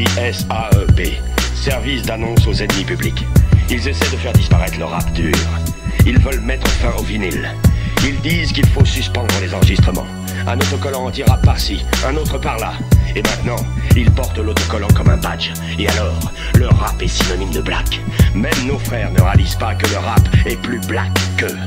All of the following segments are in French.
SAEP, Service d'annonce aux ennemis publics. Ils essaient de faire disparaître le rap dur. Ils veulent mettre fin au vinyle. Ils disent qu'il faut suspendre les enregistrements. Un autocollant anti-rap par-ci, un autre par-là. Et maintenant, ils portent l'autocollant comme un badge. Et alors, le rap est synonyme de black. Même nos frères ne réalisent pas que le rap est plus black qu'eux.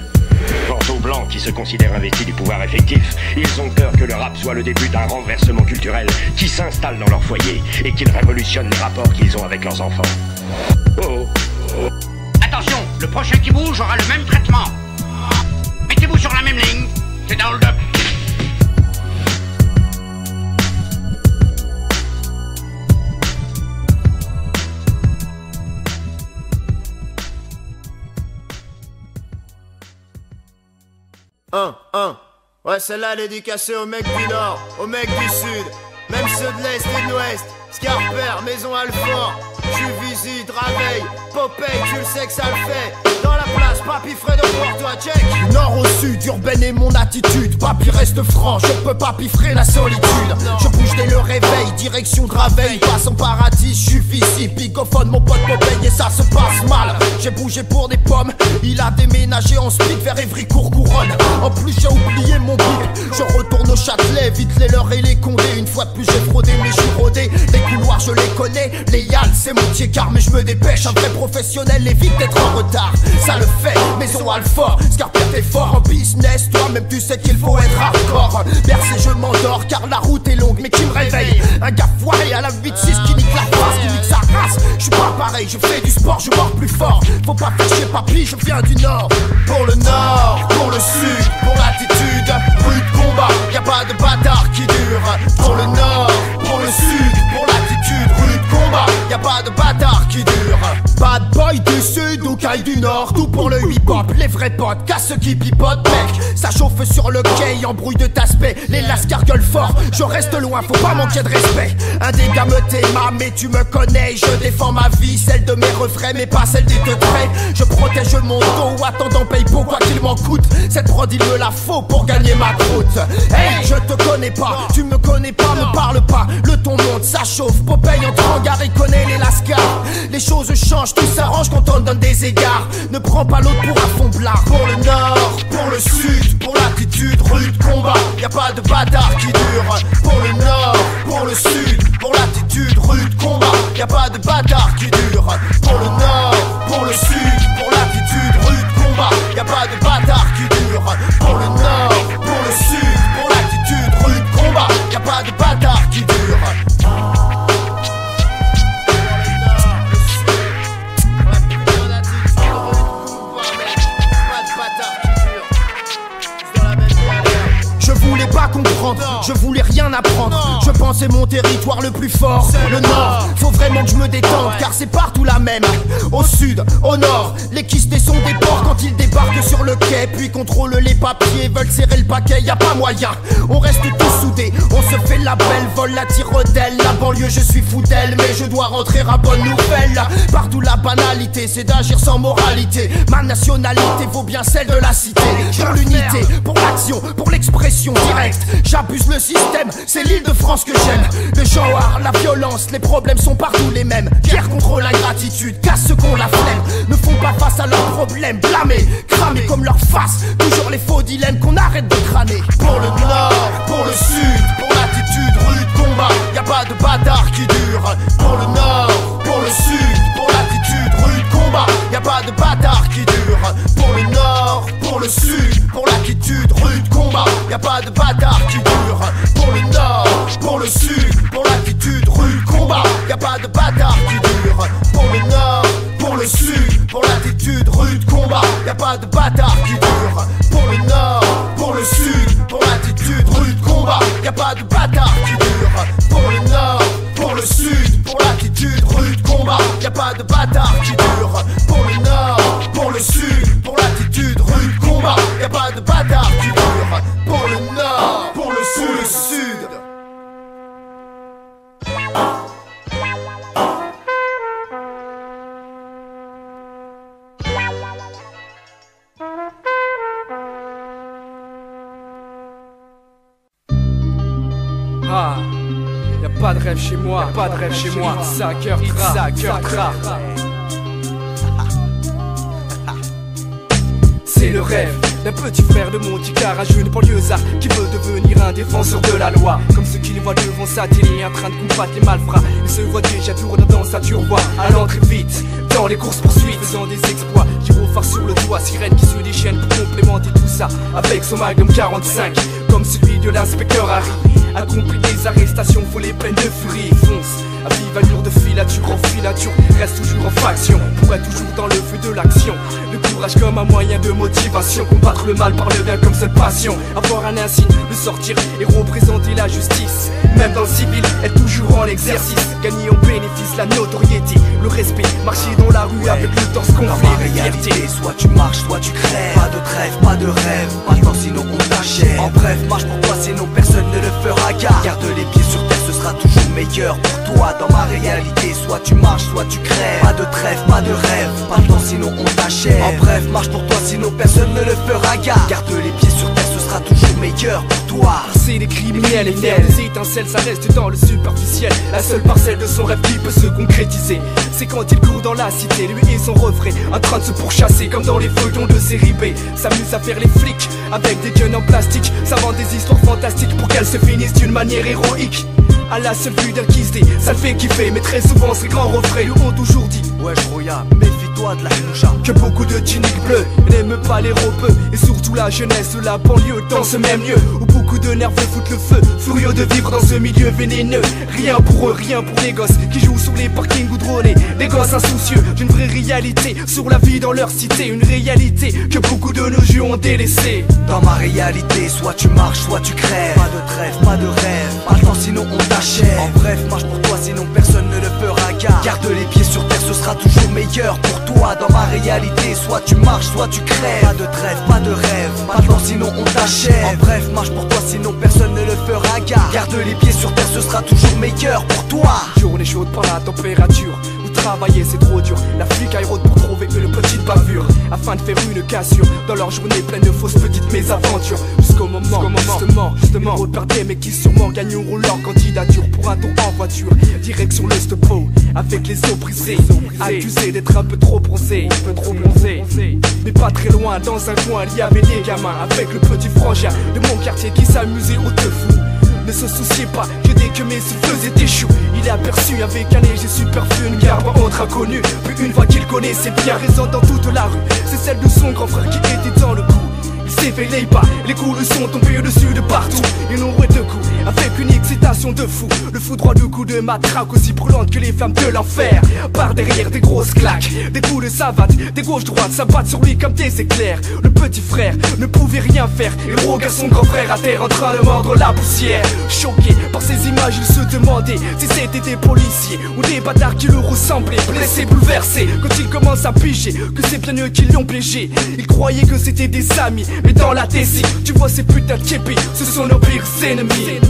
Quant aux blancs qui se considèrent investis du pouvoir effectif, ils ont peur que le rap soit le début d'un renversement culturel qui s'installe dans leur foyer et qu'il révolutionne les rapports qu'ils ont avec leurs enfants. Oh. Attention, le prochain qui bouge aura le même traitement. Mettez-vous sur la même ligne, c'est un hold-up. Ouais, celle-là, elle est dédicacée aux mecs du Nord, aux mecs du Sud, même ceux de l'Est et de l'Ouest. Scarper, Maison Alfort, tu visites, Raveille, Popeye, tu le sais que ça le fait. Dans la place, papy Fredo pour toi, check. Du nord au sud, urbaine est mon attitude. Papy reste franc, je peux pas piffrer la solitude. Je bouge dès le réveil, direction de Raveille. Passe en paradis, je suis ici, picophone, mon pote Popeye et ça se passe mal. J'ai bougé pour des pommes, il a déménagé en speed vers Évry-Courcouronne. En plus j'ai oublié mon bip, je retourne au Châtelet, vite les leurs et les condés. Une fois de plus j'ai fraudé mais je suis rodé. Les couloirs je les connais, les yals c'est mon car mais je me dépêche. Un vrai professionnel évite d'être en retard, ça le fait. Maison Alfort, Scarpet t'es fort en business, toi-même tu sais qu'il faut être hardcore. Bercé je m'endors car la route est longue mais qui me réveille. Un gars foiré à la 8-6 qui nique la face, qui nique sa race. Je suis pas pareil, je fais du sport, je mords plus fort. Faut pas faire chier papy, je viens du nord. Pour le nord, pour le sud, pour l'attitude, rude combat, y'a pas de bâtard qui dure. Pour le nord, pour le sud, pour l'attitude, rude combat, y'a pas de bâtard qui dure. Bad boy du sud ou caille du nord, tout pour le hip-hop, les vrais potes, casse ceux qui pipotent, mec. Ça chauffe sur le quai, embrouille de taspect, les lascars gueulent fort, je reste loin, faut pas manquer de respect. Un des gars me t'aima, mais tu me connais, je défends ma vie, celle de mes refrains, mais pas celle des deux traits. Je protège mon dos, attendant paye pour quoi qu'il m'en coûte. Cette prod il me la faut pour gagner ma croûte. Hey, je te connais pas, tu me connais pas, me parle pas, le ton monte, ça chauffe, Popeye entre en gare, il connaît les lascars. Les choses changent, tout s'arrange quand on donne des égards. Ne prends pas l'autre pour un fond blard. Pour le nord, pour le sud, pour l'attitude, rude combat, y'a pas de bâtard qui dure. Pour le nord, pour le sud, pour l'attitude, rude combat, y'a pas de bâtard qui dure. Pour le nord, pour le sud, pour l'attitude, rude combat, y'a pas de bâtard qui dure. Pour le nord, pour le sud, pour l'attitude, rude combat, y'a pas de bâtard qui dure. Pas comprendre, je voulais rien apprendre. Je pensais mon territoire le plus fort, le nord. Faut vraiment que je me détende car c'est partout la même. Au sud, au nord, les quistés sont des porcs quand ils débarquent sur le quai. Puis contrôlent les papiers, veulent serrer le paquet, y a pas moyen. On reste tous soudés, on se fait la belle, vole la tire-d'elle. La banlieue je suis fou d'elle, mais je dois rentrer à bonne nouvelle. Partout la banalité, c'est d'agir sans moralité. Ma nationalité vaut bien celle de la cité. Pour l'unité, pour l'action, pour l'expression directe. J'abuse le système, c'est l'île de France que j'aime. Le genre, la violence, les problèmes sont partout les mêmes. Guerre contre l'ingratitude, casse ceux qu'on la flemme. Ne font pas face à leurs problèmes, blâmés, cramés comme leur face. Toujours les faux dilemmes qu'on arrête de crâner. Pour le nord, pour le sud, pour l'attitude, rude combat, y'a pas de bâtard qui dure. Pour le nord, pour le sud, pour l'attitude, rude combat, y'a pas de bâtard qui dure. Pour le nord, pour le sud, pour l'attitude, rude combat, y'a pas de bâtard qui dure. Pour le nord, pour le sud, pour l'attitude, rude combat, y'a pas de bâtard qui dure. Pour le nord, pour le sud, pour l'attitude, rude combat, y'a pas de bâtard qui dure. Pour le nord, pour le sud, pour l'attitude, rude combat, y'a pas de bâtard qui dure. Pour le nord, pour le sud, pour l'attitude, rude combat, y'a pas de bâtard qui dure. Pour le nord, pour le sud, pour l'attitude, rude combat, y'a pas de bâtard qui dure. Pour le nord, pour le sud. Ah, y a pas de rêve chez moi, pas de rêve chez moi. Ça, cœur tra. C'est le rêve d'un petit frère de mon ticard, un jeune banlieusard qui veut devenir un défenseur de la loi. Comme ceux qui le voient devant sa télé en train de combattre les malfrats. Il se voit déjà tourner dans sa turboie, allant très vite dans les courses poursuites, faisant des exploits. Gyrophare sur le toit, sirène qui se déchaîne pour complémenter tout ça avec son Magnum 45, comme celui de l'inspecteur Harry. Accomplit des arrestations, faut les peines de furie, fonce à vive allure de filature en filature, reste toujours en faction, pour être toujours dans le feu de l'action. Le courage comme un moyen de motivation, combattre le mal par le bien comme seule passion. Avoir un insigne, de sortir et représenter la justice, même dans le civil, être toujours en exercice. Gagner en bénéfice, la notoriété, le respect, marcher dans la rue avec le torse gonflé. Dans ma réalité, soit tu marches, soit tu crèves. Pas de trêve, pas de rêve, pas le temps sinon on t'achève. En bref, marche pour toi sinon personne ne le fera gare. Garde les pieds sur terre, ce sera toujours meilleur pour toi. Dans ma réalité, soit tu marches, soit tu crèves. Pas de trêve, pas de rêve, pas le temps sinon on t'achève. En bref, marche pour toi sinon personne ne le fera gare. Garde les pieds sur terre, ce sera toujours meilleur pour toi. C'est les criminels et nerfs, les étincelles, ça reste dans le superficiel. La seule parcelle de son rêve qui peut se concrétiser, c'est quand il court dans la cité, lui et son refrain, en train de se pourchasser comme dans les feuilletons de série B. S'amuse à faire les flics avec des guns en plastique, s'invente des histoires fantastiques pour qu'elles se finissent d'une manière héroïque. À la seule vue d'un kiss day, ça le fait kiffer, mais très souvent ces grands refrains lui ont toujours dit: wesh Roya, méfie-toi de la hnoucha. Que beaucoup de tuniques bleues n'aiment pas les ropeux, et surtout la jeunesse de la banlieue dans ce même lieu où beaucoup de nerveux foutent le feu, furieux de vivre dans ce milieu vénéneux. Rien pour eux, rien pour les gosses qui jouent sur les parkings goudronnés, des gosses insoucieux d'une vraie réalité sur la vie dans leur cité, une réalité que beaucoup de nos jeux ont délaissée. Dans ma réalité, soit tu marches, soit tu crèves. Pas de trêve, pas de rêve, pas le temps sinon on t'achève. En bref, marche pour toi sinon personne ne le fera gare. Garde les pieds sur terre, ce sera toujours meilleur pour toi. Dans ma réalité, soit tu marches, soit tu crèves. Pas de trêve, pas de rêve, pas de temps sinon on t'achève. En bref, marche pour toi sinon personne ne le fera gare. Garde les pieds sur terre, ce sera toujours meilleur pour toi. Journée chaude par la température, où travailler c'est trop dur. La flic aérode pour trouver une petite bavure, afin de faire une cassure dans leur journée pleine de fausses petites mésaventures. Jusqu'au moment, justement, repère des mecs qui sûrement gagneront leur candidature pour un tour en voiture, direction le Stepo, avec les os brisés, accusés d'être un peu trop bronzés, mais pas très loin, dans un coin, il y avait des gamins, avec le petit frangin de mon quartier qui s'amusait au te fou. Ne se souciez pas que dès que mes souffles étaient choux, il est aperçu avec un léger superflu une garde entre inconnus. Puis une voix qu'il connaissait bien résonne dans toute la rue, c'est celle de son grand frère qui était dans le coup. Il s'éveille pas, les coups lui sont tombés dessus de partout. Ils n'ont de coups, avec une excitation de fou. Le foudroie de coups de matraque aussi brûlante que les flammes de l'enfer. Par derrière des grosses claques, des coups de savate, des gauches-droites s'abattent sur lui comme des éclairs. Le petit frère ne pouvait rien faire, il regarde son grand frère à terre en train de mordre la poussière. Choqué par ces images, il se demandait si c'était des policiers ou des bâtards qui le ressemblaient. Blessé, bouleversé, quand il commence à piger que c'est bien eux qui l'ont piégé. Il croyait que c'était des amis, mais dans la Tessie, tu vois ces putains de képis, ce sont nos pires ennemis.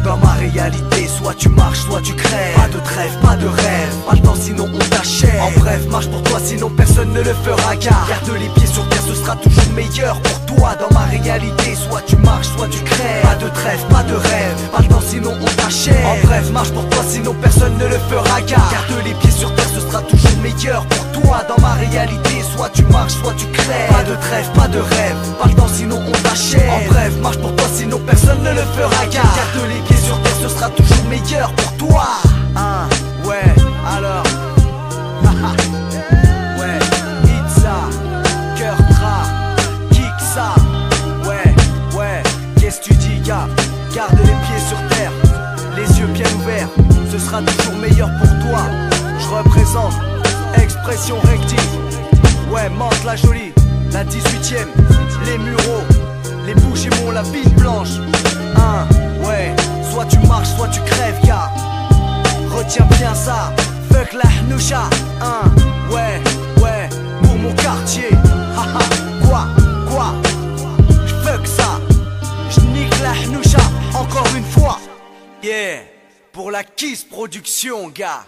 Dans ma réalité, soit tu marches, soit tu crèves. Pas de trêve, pas de rêve, pas le temps sinon on t'achève. En bref, marche pour toi sinon personne ne le fera gare. Garde les pieds sur terre, ce sera toujours meilleur pour toi. Dans ma réalité, soit tu marches, soit tu crèves. Pas de trêve, pas de rêve, pas le temps sinon on t'achève. En bref, marche pour toi sinon personne ne le fera gare. Garde les pieds sur terre, ce sera toujours meilleur pour toi. Dans ma réalité, soit tu marches, soit tu crèves. Pas de trêve, pas de rêve, pas le temps sinon on t'achève. En bref, marche pour toi sinon personne ne le fera gare. Garde les pieds sur terre, ce sera toujours meilleur pour toi. Hein, ouais, alors ouais, hit ça, cœur tra, kick ça. Ouais, qu'est-ce que tu dis gars? Garde les pieds sur terre, les yeux bien ouverts, ce sera toujours meilleur pour toi. Je représente Expression Rective. Ouais, Mantes la Jolie, la 18ème, les Mureaux, les Bougiemont, la ville blanche. Hein, ouais, soit tu marches, soit tu crèves, gars. Retiens bien ça, fuck la hnoucha. Hein, ouais, pour mon quartier. Haha, quoi, j'fuck ça, j'nique la hnoucha, encore une fois. Yeah, pour la Kiss Production, gars.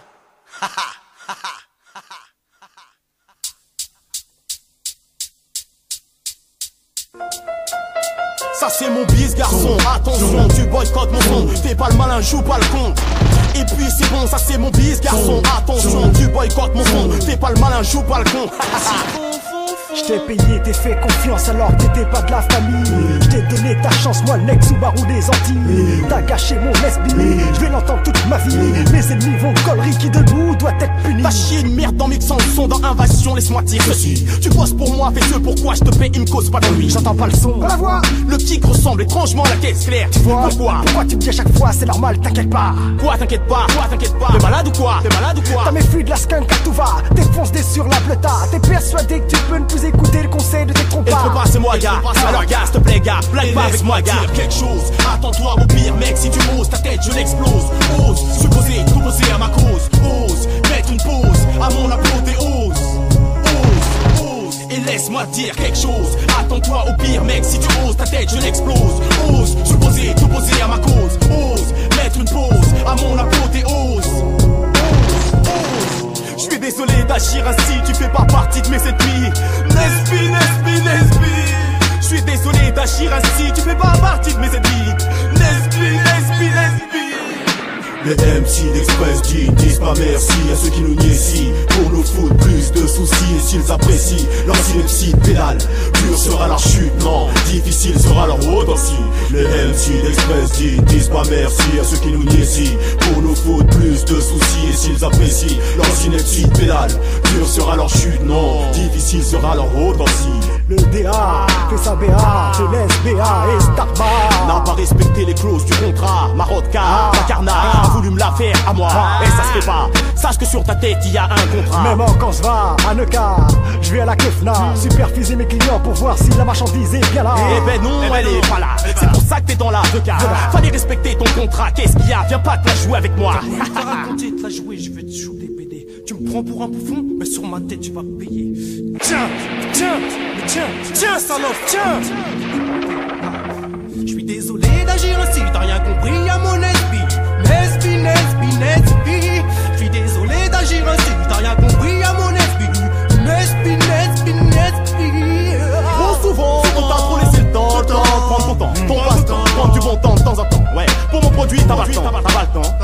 Ça c'est mon bis garçon, attention, tu boycottes mon son. Fais pas le malin, joue pas le con. Et puis c'est bon, ça c'est mon bis garçon, attention, tu boycottes mon son. Fais pas le malin, joue pas le con. J't'ai payé, t'ai fait confiance alors que t'étais pas de la famille. J't'ai donné ta chance, moi le mec Subaru des Antilles. T'as gâché mon lesbie, j'vais l'entendre toute ma vie. Mes ennemis vont collerie qui debout doit être puni. T'as chié une merde dans mixant le son dans Invasion, laisse-moi dire ceci. Tu bosses pour moi, fais ce pourquoi je te paie une cause pas d'ennui. J'entends pas le son, la voix. Le kick ressemble étrangement à la caisse claire. Tu vois, pourquoi tu me dis à chaque fois c'est normal, t'inquiète pas. Quoi t'inquiète pas, T'es malade ou quoi T'as méfui de la skunk à tout va. T'es des sur la bleuta. T'es persuadé que tu peux ne plus écouter le conseil de tes trompas. Et faut pas, c'est moi gars. Alors gars, s'il te plaît gars, blague pas avec moi gars. Quelque chose, attends-toi au pire mec. Si tu oses ta tête je l'explose. Ose supposer, tout poser à ma cause. Ose mettre une pause à mon apothéose. Ose et laisse-moi dire quelque chose. Attends-toi au pire mec. Si tu oses ta tête je l'explose. Ose supposer, tout poser à ma cause. Ose mettre une pause à mon apothéose. Je suis désolé d'agir ainsi, tu fais pas partie de mes ennemis. Nesby. Je suis désolé d'agir ainsi, tu fais pas partie de mes ennemis. Nesby. Les MC d'Express disent pas merci à ceux qui nous niaisent pour nous foutre plus de soucis. Et s'ils apprécient leur synepsie pénale, dur sera leur chute, non, difficile sera leur route aussi. Les MC d'Express disent pas merci à ceux qui nous niaisent pour nous foutre plus de soucis. Et s'ils apprécient leur synepsie pénale, dur sera leur chute, non, difficile sera leur route aussi. Le DA fait sa BA, te laisse BA et Starba. N'a pas respecté les clauses du contrat, Marotka, Macarna a voulu me la faire à moi. Et ça se fait pas, sache que sur ta tête il y a un contrat. Même quand se va à Neuka, je vais à la Kefna, superviser mes clients pour voir si la marchandise est bien là. Eh ben non, elle est pas là. C'est pour ça que t'es dans la 2K. Fallait respecter ton contrat, qu'est-ce qu'il y a? Viens pas te la jouer avec moi. T'as raconté de la jouer, je vais te shooter PD. Tu me prends pour un bouffon, mais sur ma tête tu vas payer. Tiens, salope, tiens. Je suis désolé d'agir ainsi, t'as rien compris à mon Nesby. Je suis désolé d'agir ainsi, t'as rien compris à mon Nesby. Trop souvent, on t'a trop laissé le temps, prendre ton temps, ton passe-temps, prendre du bon temps de temps en temps. Ouais, pour mon produit, t'as pas le temps,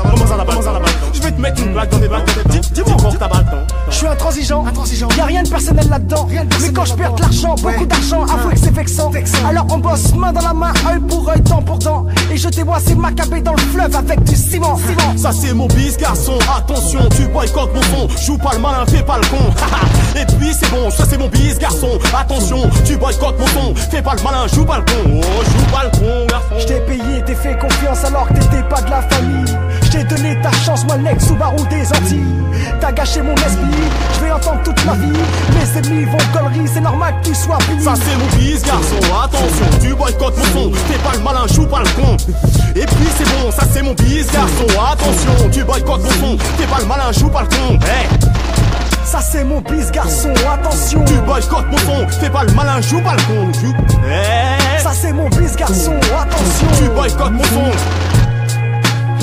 Comment ça, t'as pas le temps? Je vais te mettre une blague dans les blagues, dis-moi que t'as pas le temps. Je suis intransigeant, y'a rien de personnel là-dedans. Mais quand je perds de l'argent, beaucoup d'argent, avouez que c'est vexant. Alors on bosse main dans la main, œil pour œil, dent pour dent. Et jetez-moi ces macabées dans le fleuve avec du ciment. Ça c'est mon bis garçon, attention, tu boycottes mon son. Joue pas le malin, fais pas le con. Et puis c'est bon, ça c'est mon bis garçon, attention, tu boycottes mon son. Fais pas le malin, joue pas le con. Oh, joue pas le con garçon. J't'ai payé, t'ai fait confiance alors que t'étais pas de la famille. J't'ai donné ta chance, moi le mec Subaru des Antilles. T'as gâché mon esprit, je vais l'entendre toute ma vie. Mes ennemis vont collerie, c'est normal que tu sois puni. Ça c'est mon bis garçon, attention, tu boycottes mon son. Fais pas le malin, joue pas le con. Et puis c'est bon, ça c'est mon bis garçon, attention, tu boycottes mon son. Fais pas le malin, joue pas le con. Hey. Ça c'est mon bis garçon, attention. Tu boycottes mon son, fais pas le malin, joue pas le con. Hey. Ça c'est mon bis garçon, attention. Tu boycottes mon son.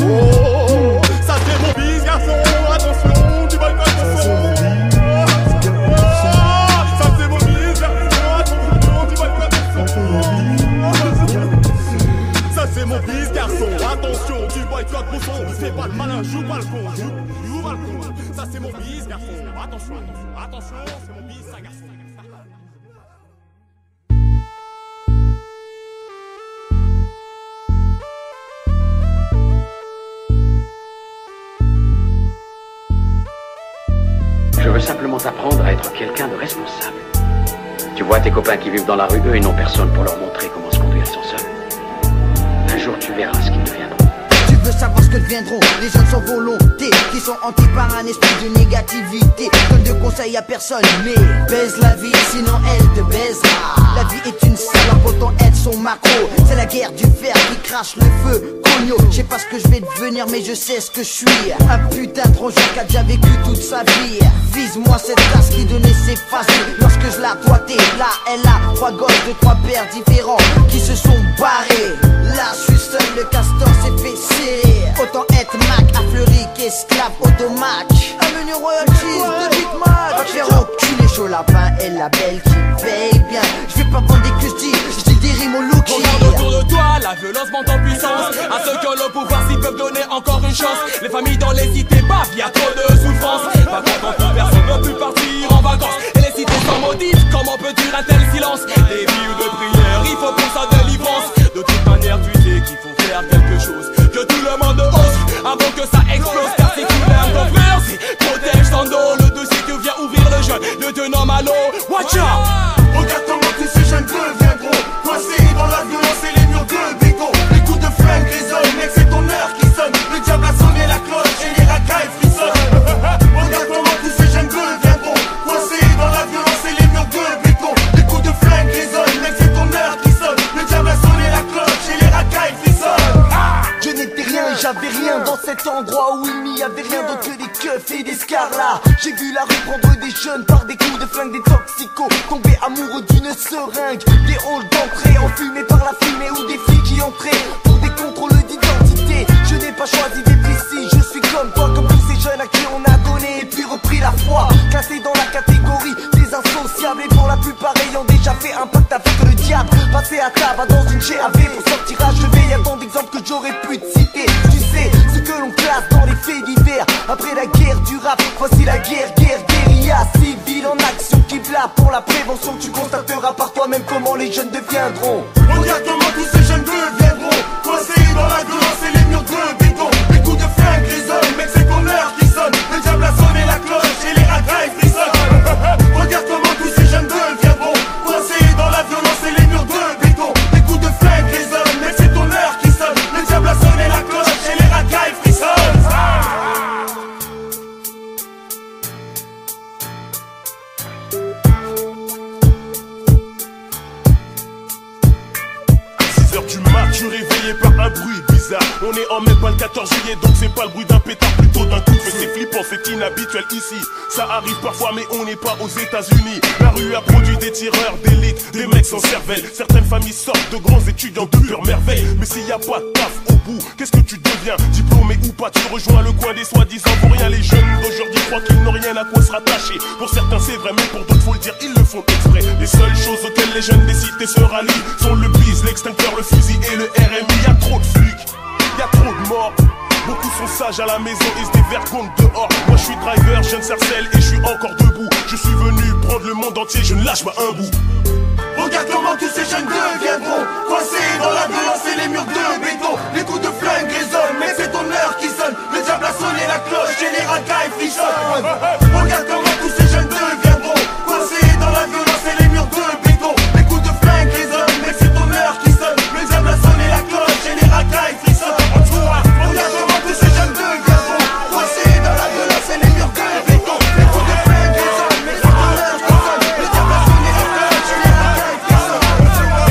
Oh, ça c'est mon bis garçon, attention, tu boycottes mon son. Ça c'est mon bis garçon, attention, tu boycottes mon son. Ça c'est mon bis garçon, attention, tu boycottes mon son. Fais pas le malin, joue pas le con. Joue pas le con. Ça c'est mon bis garçon, attention, c'est mon bis, ça garçon. Je veux simplement t'apprendre à être quelqu'un de responsable. Tu vois tes copains qui vivent dans la rue, eux, ils n'ont personne pour leur montrer comment se conduire sans seul. Un jour, tu verras ce qu'ils deviendront. Tu veux savoir ce que deviendront les jeunes sans volonté, qui sont hantés par un esprit de négativité. Donne de conseils à personne, mais baise la vie, sinon elle te baisera. La vie est une salope, autant être son macro. C'est la guerre du fer qui crache le feu. Cogno, je sais pas ce que je vais devenir, mais je sais ce que je suis. Un putain de rongeur qui a déjà vécu toute sa vie. Vise-moi cette tasse qui donnait ses faciles. Lorsque je la toitais, là elle a 3 gosses de 3 pères différents qui se sont barrés. Là je suis seul, le castor s'est fessé. Autant être Mac à Fleury qu'esclave automac. Un menu Royal Cheese de Big Mac. Faire enculer chaud lapin et la belle qui me paye bien. Je vais pas vendre des custis, je dis des des rimes au look. Regarde autour de toi, la violence monte en puissance. À ceux qui ont le pouvoir, s'ils peuvent donner encore une chance. Les familles dans les cités bavent, y a trop de souffrance. Pas quand personne ne peut plus partir en vacances. Et les cités sont maudites, comment peut dire un tel silence? Des vies de prière, il faut pour sa délivrance. De toute manière tu sais qu'il faut faire quelque chose, que tout le monde ose avant que ça explose. Car si tu l'aimes ton frère, c'est protège ton dos. Le dossier que vient ouvrir le jeune, le te nomme à l'eau. Watch out! Regarde comment tous ces jeunes deviendront coincés dans la violence et les murs de béton. Les coups de flingue résonnent, mec c'est ton heure qui sonne. Le diable a sonné la cloche et les racailles frissonnent. Regarde comment tous ces jeunes deviendront coincés dans la violence et les murs de béton. Les coups de flingue résonnent, mec c'est ton heure qui sonne. Le diable a sonné la cloche et les racailles frissonnent. Je n'étais rien et j'avais rien dans cet endroit où il n'y avait rien d'autre que des keufs et des scarlats. J'ai vu la rue prendre des jeunes par des coups de flingue, des toxicos tomber amoureux d'une seringue, des halls d'entrée enfumés par la fumée ou des filles qui entraient pour des contrôles d'identité. Je n'ai pas choisi d'être ici, je suis comme toi, comme tous ces jeunes à qui on a donné et puis repris la foi. Classé dans la catégorie des insociables et pour la plupart ayant déjà fait un pacte avec le diable. Passé à tabac dans une GAV pour sortir à chevet. Y'a tant d'exemples que j'aurais pu te citer. Tu sais ce que l'on classe dans les faits divers. Après la guerre du rap, voici la guérilla civile en action qui blague pour la prévention. Tu constateras par toi-même comment les jeunes deviendront. Regarde comment tous ces jeunes deviendront coincés dans la violence et les murs de béton. Les coups de flingue résonnent, mec c'est ton heure qui sonne. Le diable a sonné la cloche et les racailles frissonnent. Regarde comment tous ces jeunes deviendront coincés dans la violence et les murs de béton. Les coups de flingue résonnent, mec c'est ton heure qui sonne. Le diable a sonné la cloche et les racailles frissonnent. Du mat, je suis réveillé par un bruit bizarre. On est en mai, pas le 14 juillet, donc c'est pas le bruit d'un pétard, plutôt d'un coup. Mais c'est flippant, c'est inhabituel ici. Ça arrive parfois, mais on n'est pas aux États-Unis. La rue a produit des tireurs d'élite, des mecs sans cervelle. Certaines familles sortent de grands étudiants de pure merveille. Mais s'il y a pas de taf au bout, qu'est-ce que tu deviens? Diplômé ou pas, tu rejoins le coin des soi-disant pour rien. Les jeunes d'aujourd'hui croient qu'ils n'ont rien à quoi se rattacher. Pour certains c'est vrai, mais pour d'autres faut le dire, ils le font exprès. Les seules choses auxquelles les jeunes des cités se rallient sont le bise, l'extincteur, le fusil et le RMI. Y'a trop de flics, y'a trop de morts. Beaucoup sont sages à la maison et se dévergondent dehors. Moi je suis driver, je ne sarcelle et je suis encore debout. Je suis venu prendre le monde entier, je ne lâche pas un bout. Regarde comment tous ces jeunes deviendront coincés dans la violence et les murs de béton. Les coups de flingue résonnent, mais c'est ton heure qui sonne. Le diable a sonné la cloche et les racailles frissonnent. Regarde comment tous ces jeunes deviendront coincés dans la violence et les murs de béton. Les coups de flingue résonnent, mais c'est ton heure qui sonne. Le diable a sonné la cloche et les racailles frissonnent. Regarde comment tous ces jeunes deviendront coincés dans la violence et les murs de béton. Les coups de flingue résonnent, mais c'est ton heure qui sonne. Le diable a sonné la cloche et les racailles frissonnent.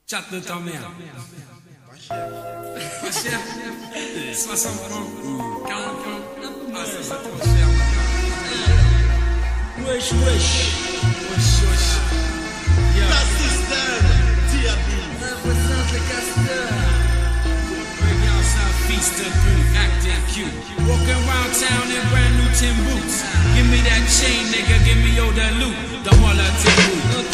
Chat de ta mère. Pas cher. 60 francs. 40 francs. Ah, ça c'est trop cher. Wesh, wesh. Wesh, wesh. Yeah. Castor. Diablo. Represent the Castor. Bring outside, feast up, acting cute. Walking around town in brand new tin boots. Give me that chain, nigga. Give me all that loot. Dans la tin boot.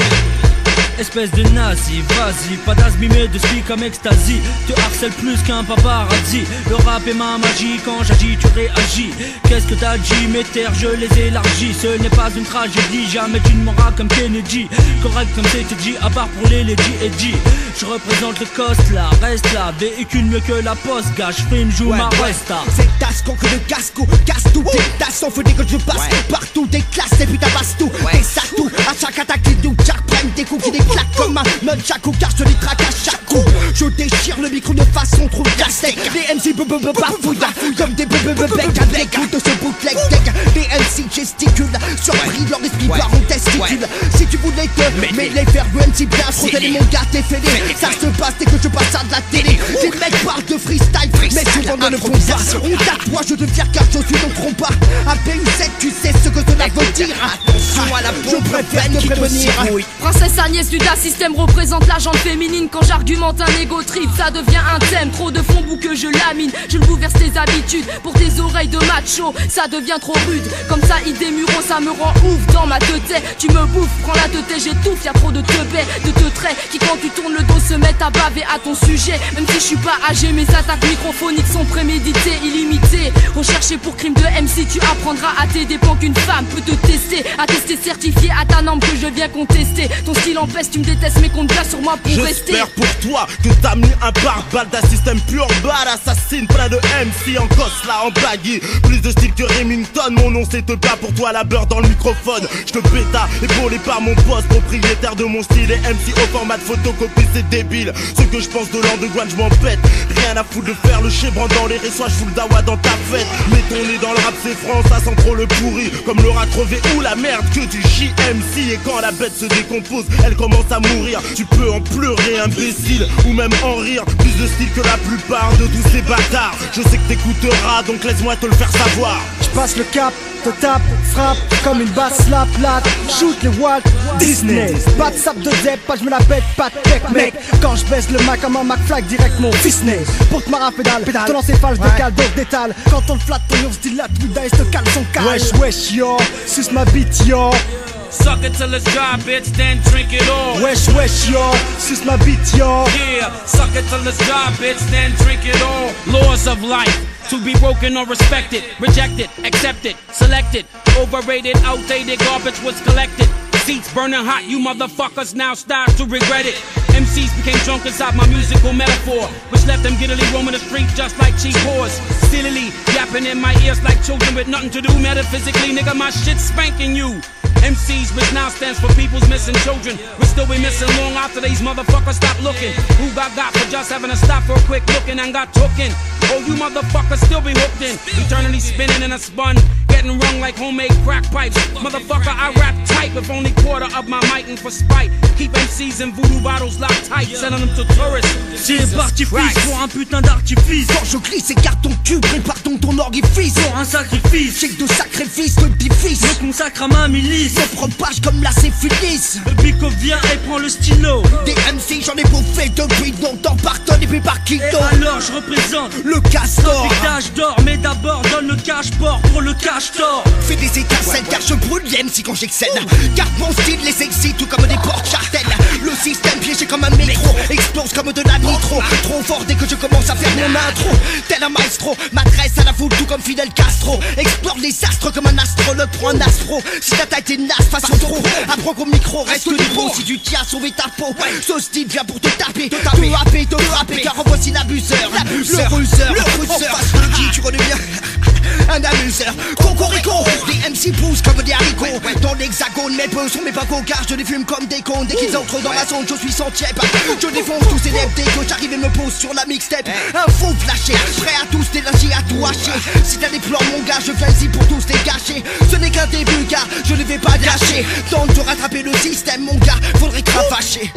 Espèce de nazi, vas-y, pas d'asmimé de ski comme ecstasy. Te harcèle plus qu'un paparazzi. Le rap est ma magie, quand j'agis tu réagis. Qu'est-ce que t'as dit, mes terres je les élargis. Ce n'est pas une tragédie, jamais tu ne m'auras comme Kennedy. Correct comme c'était dit, à part pour les Lady Eddie. Je représente le cost là, reste là. Véhicule mieux que la poste, gage, frime, joue ma resta. C'est tasque que de casco, casse tout. Tes tasses sont foutues que je passe partout. Des classes et puis t'abasse tout. Des satou, à chaque attaque les doux, chaque prenne des coups qui déclaquent comme un nunchaku. Car je les traque à chaque coup. Je déchire le micro de façon trop casse-tête. Les MC bafouillent comme des becs avec l'écoute de ce bootleg deck. Les MC gesticulent, surpris leur esprit par en testicule. Si tu voulais te mêler vers le MC bien frotter les mon gars t'es fêlé. Ça se passe dès que je passe à de la télé. Les mecs parlent de freestyle, Mais souvent ne le font pas. Honte à toi, je deviens car je suis ton trompe. Un PU7, tu sais ce que cela veut dire. Attention à la bombe, je préfère te prévenir. Princesse Agnès du DA System représente la jante féminine. Quand j'argumente un égo trip, ça devient un thème. Trop de fond que je lamine, je le bouleverse tes habitudes. Pour tes oreilles de macho, ça devient trop rude. Comme ça, idée muro, ça me rend ouf dans ma tête. Tu me bouffes, prends la tête, j'étouffe. Y'a trop de teubés, de teutrés qui quand tu tournes le dos se mettent à baver à ton sujet. Même si je suis pas âgé, mes attaques microphoniques sont préméditées, illimitées. Recherché pour crime de MC, tu apprendras à tes dépens qu'une femme peut te tester. Attesté, certifié à ta norme que je viens contester. Ton style empêche, tu me détestes, mais compte bien sur moi pour rester. J'espère pour toi que t'as mis un pare-balles d'un système pur bal assassine. Plein de MC en gosse là en baggy. Plus de style que Remington. Mon nom c'est te pas pour toi la beurre dans le microphone. Je te péta, épaulé par mon boss, propriétaire de mon style. Et MC au format de photocopie, c'est débile. Ce que je pense de l'underground, je m'en pète. Rien à foutre de faire le chébran dans les résois, je fous le dawa dans ta fête. Mets ton nez dans le rap, c'est France, ça sent trop le pourri. Comme le rat crevé ou la merde que du JMC. Et quand la bête se décompose, elle commence à mourir. Tu peux en pleurer, imbécile, ou même en rire. Plus de style que la plupart de tous ces bâtards. Je sais que t'écouteras, donc laisse-moi te le faire savoir. Je passe le cap, te tape, frappe comme une basse la plate. Shoot les Walt Disney. Pas de sap de zep, pas je me la pète, pas de tech mec. Quand je baisse le Mac comme un McFly, direct mon Disney. Pour te marre pédale, ton encéphale, je décale, donc d'étale. Quand on le flatte, ton ours dit la Twiда et se cale son calme. Wesh wesh yo, suce ma bite yo. Suck it till it's dry, bitch, then drink it all. Wesh wesh yo, suce ma bite yo. Yeah, suck it till it's dry, bitch, then drink it all. Laws of life, to be broken or respected, rejected, accepted, selected, overrated, outdated, garbage was collected. Seats burning hot, you motherfuckers now start to regret it. MCs became drunk inside my musical metaphor, which left them giddily roaming the streets just like cheap whores. Stillily yapping in my ears like children with nothing to do. Metaphysically, nigga, my shit's spanking you. MCs, which now stands for people's missing children, will still be missing long after these motherfuckers stop looking. Who got for just having to stop for a quick looking and got tooken? Oh, you motherfuckers still be hooked in, eternally spinning in a spun, getting rung like homemade crack pipes. Motherfucker, I rap tight with only quarter of my mic and for spite. Keep MCs in voodoo bottles locked tight, sending them to tourists. C'est parti fils pour un putain d'artifice. Quand je glisse, écarte ton cul, prépare ton orifice. Pour un sacrifice, j'ai de sacrifices, de petit-fils. Je consacre à ma milice. Me propage comme la syphilis. Le bico vient et prend le stylo. Des MC j'en ai bouffé depuis longtemps par tonne et puis par kilo. Et alors je représente le castor. L'héritage d'or, mais d'abord donne le cache-port pour le cache-tort. Fais des étincelles car je brûle les MC quand j'excelle. Garde mon style les excite tout comme des portes chartelles. Le système piégé comme un métro explose comme de la nitro. Trop fort dès que je commence à faire mon intro. Tel un maestro, m'adresse à la foule tout comme Fidel Castro. Explore les astres comme un astrologue, prends un astro. Si ta taille t'es naze, façon trop. Apprends qu'au micro reste libre. Si tu tiens à sauver ta peau, ce style vient pour te taper, te happer, te frapper. Car en voici l'abuseur, le ruseur, le pousseur. Qui tu redeviens un amuseur. Cocorico, des MC poussent comme des haricots. Dans l'hexagone, mes peu sont mes pas cocards. Je les fume comme des cons. Dès qu'ils entrent dans la zone, je suis sans tiep. Je défonce tous ces lèvres dès que j'arrive et me pose sur la mixtape. Un faux flashé, prêt à tous délager, à tout hacher. Si t'as des plans, mon gars, je viens ici pour tous les gâcher. Ce n'est qu'un début, car je ne vais pas gâcher. Tente de rattraper le système, mon gars, faudrait cravacher.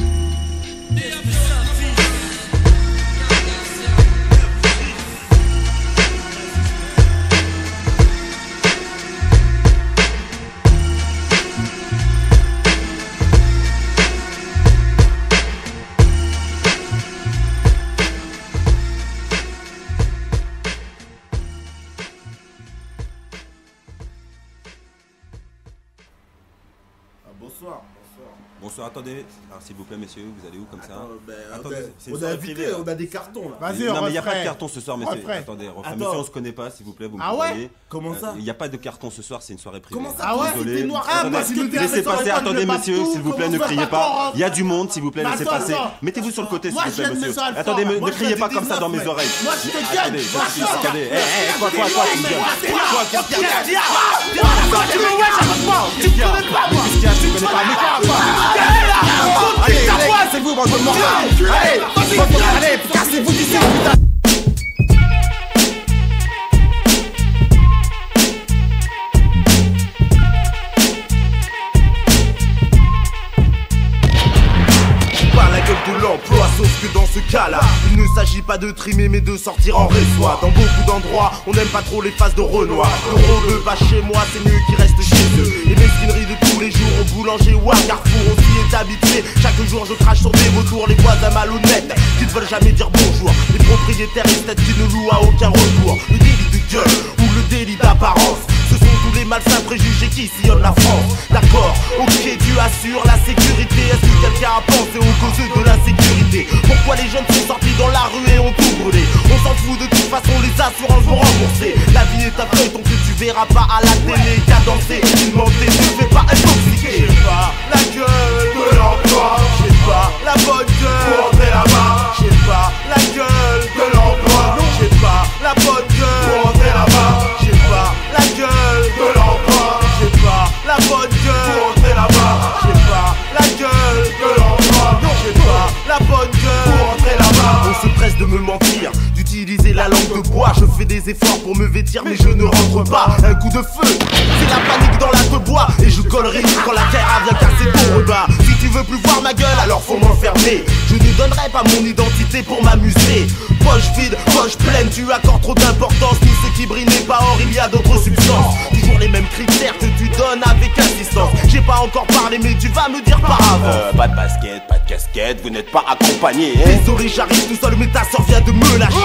Bonsoir, attendez. Alors s'il vous plaît messieurs, vous allez où comme ça? Attendez, on a invité, on a des cartons là. Vas-y, non mais il n'y a pas de carton ce soir messieurs. Attendez, monsieur on se connaît pas s'il vous plaît, vous me voyez. Comment ça? Il n'y a pas de carton ce soir, c'est une soirée privée. Comment ça? Ah ouais, désolé. Laissez passer, attendez messieurs, s'il vous plaît, ne criez pas. Il y a du monde, s'il vous plaît, laissez passer. Mettez-vous sur le côté s'il vous plaît monsieur. Attendez, ne criez pas comme ça dans mes oreilles. Moi je te gagne. Attendez, quoi, tu me gagnes? Quoi, qu'est-ce qu'il y a? Tu me connais pas moi. Tu connais pas. Allez, c'est vous, bande de morts. Allez, cassez-vous d'ici, putain. Par la gueule de l'emploi, sauf que dans ce cas-là, il ne s'agit pas pas de trimer mais de sortir en réseau. Dans beaucoup d'endroits, on n'aime pas trop les faces de Renoir. Le rebeu pas chez moi, c'est mieux qu'il reste chez eux. Les mesquineries de tous les jours, au boulanger ou à Carrefour, on s'y est habitué. Chaque jour je crache sur des vautours, les voisins malhonnêtes qui ne veulent jamais dire bonjour. Les propriétaires esthètes qui ne louent à aucun retour. Le délit de gueule ou le délit d'apparence, ce sont tous les malsains préjugés qui sillonnent la France. D'accord, ok, tu assures la sécurité. Est-ce que quelqu'un a pensé aux causes de l'insécurité? Pourquoi les jeunes sont sortis dans la rue et ont tout brûlé? On s'en fout, de toute façon les assurances vont rembourser. La vie est un feuilleton que tu verras pas à la télé. Cadencé, alimenté, ne fais pas intoxiquer. J'ai pas la gueule de l'emploi, j'ai pas la bonne gueule pour entrer là-bas. J'ai pas la gueule de l'emploi, j'ai pas la bonne gueule pour entrer là-bas. J'ai pas la gueule de l'emploi, j'ai pas la bonne gueule pour entrer là-bas. J'ai pas la gueule de l'emploi, j'ai pas la bonne gueule pour entrer là-bas. On se presse de me mentir, d'utiliser la langue de bois. Je fais des efforts pour me vêtir mais je ne rentre pas. Un coup de feu, c'est la panique dans la te bois. Et je collerai quand la terre vient casser ton rebat. Si tu veux plus voir ma gueule, alors faut m'enfermer. Je ne donnerai pas mon identité pour m'amuser. Poche vide, poche pleine, tu accordes trop d'importance. Tout ce qui brille n'est pas or, il y a d'autres substances. Toujours les mêmes critères que tu donnes avec insistance. J'ai pas encore parlé mais tu vas me dire par avant. Pas de basket, pas de casquette, vous n'êtes pas accompagné, hein. Désolé, j'arrive tout seul mais ta soeur vient de me lâcher.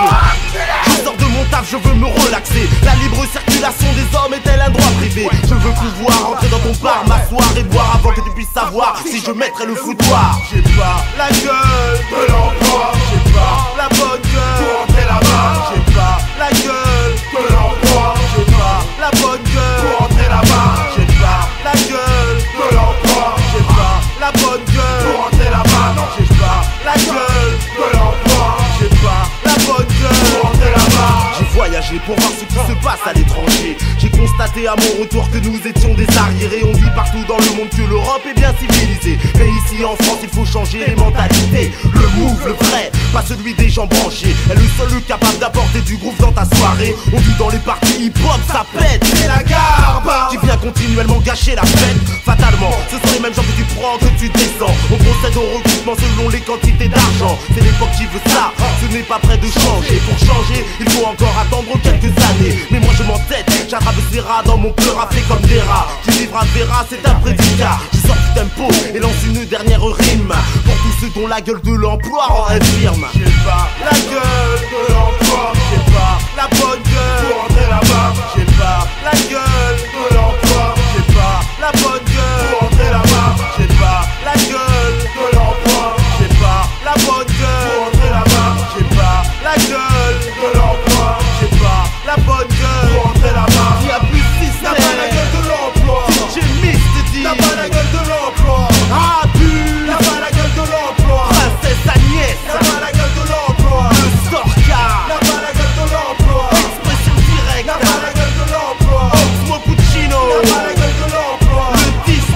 Je sors de mon taf, je veux me relaxer. La libre circulation des hommes est-elle un droit privé? Je veux pouvoir rentrer dans ton bar, m'asseoir et boire avant que tu puisses savoir si je mettrai le foutoir. J'ai pas la gueule de l'emploi, j'ai pas la bonne gueule pour entrer là-bas. J'ai pas la gueule de l'emploi, j'ai pas la bonne gueule pour entrer là-bas. J'ai pas la gueule de l'emploi, j'ai pas la bonne gueule pour entrer là-bas. Non, j'ai pas la gueule de l'emploi, j'ai pas la bonne gueule pour entrer là-bas. J'ai voyagé pour voir ce qui se passe à l'étranger. J'ai constaté à mon retour que nous étions des arriérés. On dit partout dans le monde que l'Europe est bien civilisée, mais ici en France il faut changer les mentalités. Le move, le vrai, pas celui des gens branchés, est le seul capable d'apporter du groove dans ta soirée. On dit dans les parties hip-hop ça pète, c'est la garbe qui vient continuellement gâcher la fête. Fatalement, ce sont les mêmes gens que tu prends, que tu descends. On procède au recrutement selon les quantités d'argent. C'est l'époque qui veut ça, ce n'est pas prêt de changer. Pour changer, il faut encore attendre quelques années. Mais moi je m'entête, j'attrape ces rats dans mon cœur raflé comme des rats. Qui vivra verra, c'est un prédicat. Je sors du tempo et lance une dernière rime pour tous ceux dont la gueule de l'emploi rend infirme. J'ai pas la gueule de l'emploi, j'ai pas la bonne gueule pour entrer là-bas. J'ai pas la gueule de l'emploi, j'ai pas la bonne gueule pour entrer là-bas. J'ai pas la gueule de l'emploi, j'ai pas la bonne gueule pour entrer là-bas. J'ai pas la gueule de l'emploi, j'ai pas la bonne gueule pour entrer là-bas. Il y a plus de système, n'a pas la gueule de l'emploi. DJ Mist dit, n'a pas la gueule de l'emploi. Ah pu, n'a pas la gueule de l'emploi. Princesse Agnès, n'a pas la gueule de l'emploi. Le Storka, n'a pas la gueule de l'emploi. Expression directe, n'a pas la gueule de l'emploi. Oxmo Puccino, n'a pas la gueule de l'emploi. Le 19,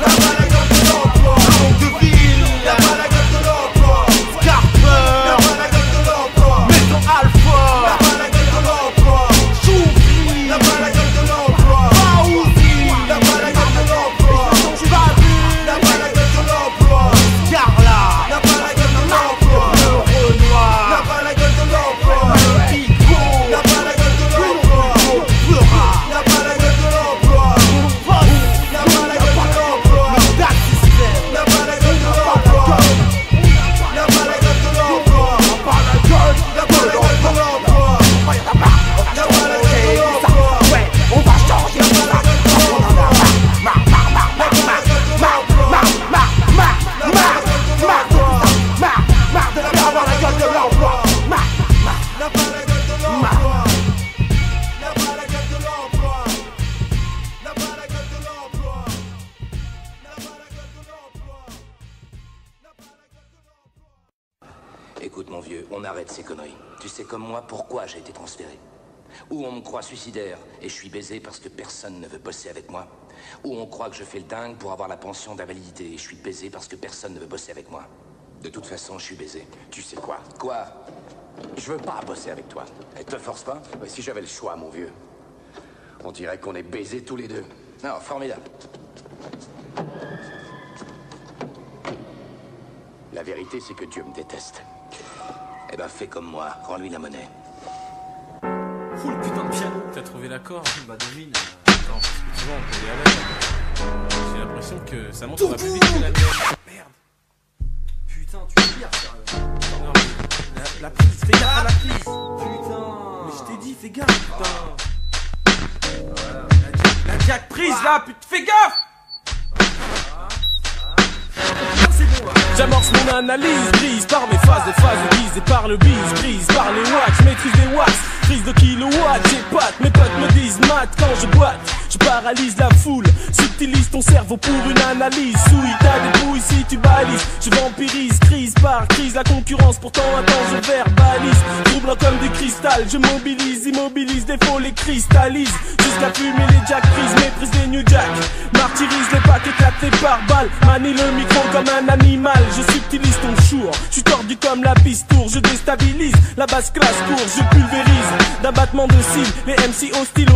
n'a pas la gueule de l'emploi. Longueville, n'a pas la gueule de l'emploi. Scarper, n'a pas la gueule de l'emploi. Maison Alpha, n'a pas la gueule de l'emploi. Choupri, n'a pas la gueule de l'emploi. Faouzi, n'a pas la gueule de l'emploi. Babu, n'a pas la gueule de l'emploi. Carla, n'a pas la gueule de l'emploi. Le Renoir, n'a pas la gueule de l'emploi. Le Pico, n'a pas la gueule de l'emploi. Fera, n'a pas la gueule de l'emploi. Boss, n'a pas la gueule de l'emploi. Le DAC System, n'a pas la gueule de l'emploi. N'a pas la gueule de l'emploi. N'a pas la gueule, n'a pas la gueule de l'emploi. N'a pas la gueule de l'emploi. Ouais, on va changer la gueule de l'emploi. Écoute mon vieux, on arrête ces conneries. Tu sais comme moi pourquoi j'ai été transféré. Ou on me croit suicidaire et je suis baisé parce que personne ne veut bosser avec moi. Ou on croit que je fais le dingue pour avoir la pension d'invalidité et je suis baisé parce que personne ne veut bosser avec moi. De toute façon, je suis baisé. Tu sais quoi? Quoi? Je veux pas bosser avec toi. Et te force pas? Ouais, si j'avais le choix, mon vieux. On dirait qu'on est baisés tous les deux. Non, formidable. La vérité, c'est que Dieu me déteste. Eh ben fais comme moi, rends-lui la monnaie. Ouh le putain de piano. T'as trouvé l'accord? Bah devine. Attends, parce que tu vois, on peut y aller. J'ai l'impression que ça monte pas plus vite que la mienne. Merde. Putain, tu es pire, sérieux. Non, mais la prise, fais gaffe à la prise. Putain. Mais je t'ai dit, fais gaffe, putain. Voilà, la jack prise là, putain, fais gaffe. J'amorce mon analyse, grise par mes phases guisées par le bise, grise par les watts, maîtrise des watts, prise de kilowatts, j'épate, mes potes me disent mat quand je boite, je paralyse la foule, subtilise ton cerveau pour une analyse, souille ta débrouille si tu balises, je vampirise, crise par crise, la concurrence pourtant attends je verbalise, troublant comme du cristal, je mobilise, immobilise, des faux les cristallise, jusqu'à fumer les jack prises, méprise les new jack, martyrise les packs éclatés par balles, manie le micro comme un animal, je subtilise ton chour, je suis tordu comme la pistour, je déstabilise, la basse classe court, je pulvérise, d'un battement de cils, les MC hostiles,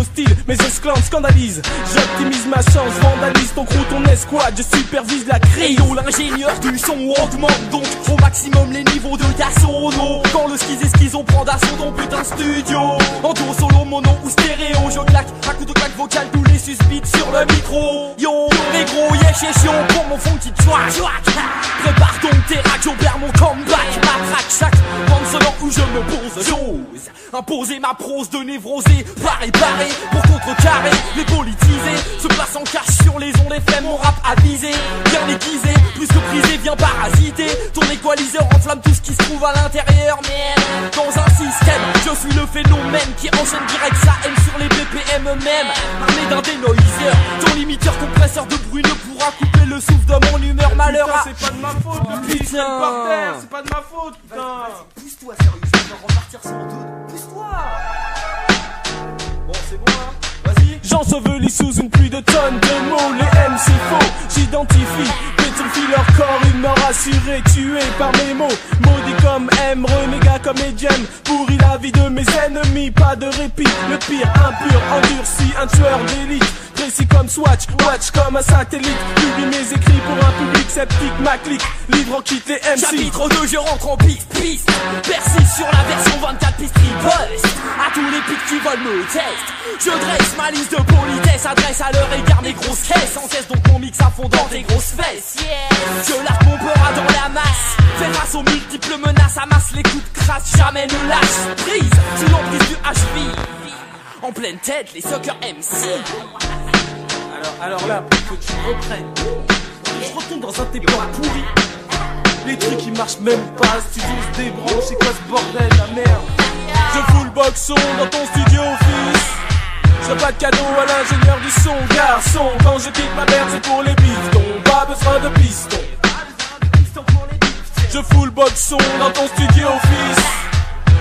mes esclaves scandalisent, j'optimise ma chance, vandalise ton crew, ton escouade, je supervise la crise. Yo, l'ingénieur du son augmente donc au maximum les niveaux de ta sono. Quand le skiz on prend d'assaut ton putain studio. En duo, solo, mono ou stéréo, je claque un coup de claque vocal, tous les suspects sur le micro. Yo, les gros yesh chiant pour mon funky track. Prépare donc tes racks, j'opère mon comeback. Ma track chaque bande sonore où je me pose. J'ose imposer ma prose de névrosé, paré pour contrecarrer les politisés. Se place en cache sur les ondes FM, mon rap avisé, bien aiguisé, plus que prisé, vient parasiter. Ton équaliseur enflamme tout ce qui se trouve à l'intérieur. Mais dans un système, je suis le phénomène qui enchaîne direct sa haine sur les BPM eux-mêmes. Armé d'un dénoiseur, ton limiteur compresseur de bruit ne pourra couper le souffle de mon humeur malheur. C'est pas de ma faute, le beat par terre, c'est pas de ma faute, putain. Vas-y, pousse-toi, sérieux, je vais repartir sans doute. Pousse-toi. Bon, c'est bon, hein. Vas-y. J'ensevelis sous une pluie de tonnes de mots, les MC faux, j'identifie, pétrifie leur corps, une mort assurée, tuée par mes mots, maudit comme M, renégat comme Etienne, pourri la vie de mes ennemis, pas de répit, le pire impur, endurci, un tueur d'élite, précis comme Swatch, watch comme un satellite, publie mes écrits pour un public sceptique, ma clique, livre en kit les MC. Chapitre 2, je rentre en piste, persiste sur la version 24 piste riposte, à tous les pics qui veulent me test, je dresse ma liste de politesse, adresse à leur égard mes grosses caisses, sans cesse donc mon mix à fond dans tes grosses fesses, je largue mon peur à dans la masse, fais face aux multiples menaces, amasse les coups de crasse, jamais ne lâche, prise, sous l'emprise du HV, en pleine tête, les suckers MC. Alors là, pour que tu reprennes, je retourne dans un de tes plans pourris. Les trucs qui marchent même pas, studio se débranche, c'est quoi ce bordel, la merde. Je fous le boxon dans ton studio fils. Je fais pas de cadeau à l'ingénieur du son, garçon. Quand je quitte ma mère, c'est pour les pistons, pas besoin de piston. Je fous le boxon dans ton studio fils.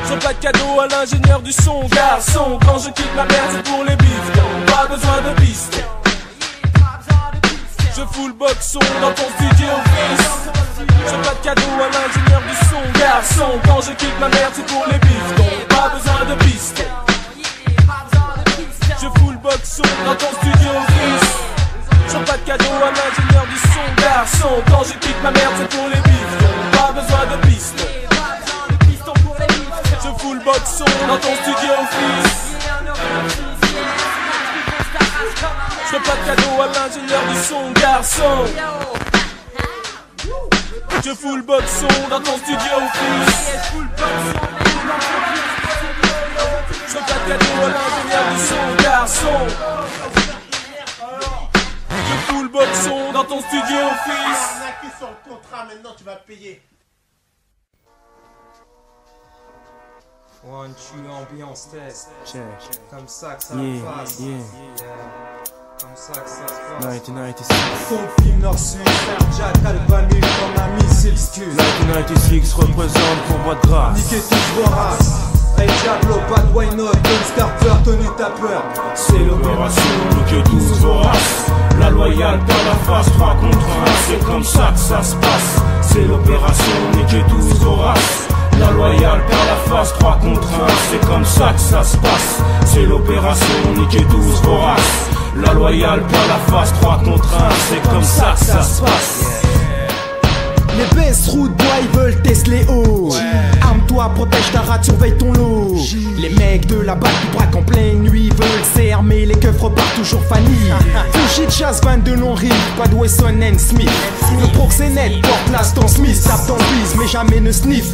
Je fais pas de cadeau à l'ingénieur du son, garçon. Quand je quitte ma mère, c'est pour les pistons, pas besoin de piston. Je fous le boxon dans ton studio fils. Je fais pas de cadeau à l'ingénieur du son, garçon. Quand je quitte ma mère, c'est pour les pistons, pas besoin de piston. Je fous le boxon dans ton studio fils. Je fais pas de cadeau à l'ingénieur du son, garçon. Quand je quitte ma mère, c'est pour les pistons, pas besoin de piston. Je fous le boxon dans ton studio fils. Je fais pas de cadeau à l'ingénieur du son, garçon. Je fous le boxon dans ton studio fils. Je fais pas de cadeau à l'ingénieur du son, garçon. Je fous le boxon dans ton studio fils. On a sur le contrat, maintenant tu vas payer. One, two, ambiance test. Check. Comme ça que ça passe. Comme ça que ça se passe. 1996. Conflit Nord-Sud, frère Jack, Albany comme un missile scud. 1996 représente pour voix de grâce. Niquez tous vos races. Hey Diablo, pas de why not, Don Starper, Tony Tapper. C'est l'opération niquez tous vos races. La loyale par la face, 3 contre 1, c'est comme ça que ça se passe. C'est l'opération niquez tous vos races. La loyale par la face, 3 contre 1, c'est comme ça que ça se passe. C'est l'opération niquez tous vos races. La loyale par la face, 3 contre 1, c'est comme ça que ça se passe. Les baisses routes bois ils veulent tester les hauts. Arme-toi, protège ta rate, surveille ton lot. Les mecs de la batte qui braquent en pleine nuit veulent s'armer, les keufs repartent toujours Fanny. Fuji de chasse, 22 longs rives, pas de Wesson and Smith. Le proxénète porte l'instant Smith, tape dans bise mais jamais ne sniff.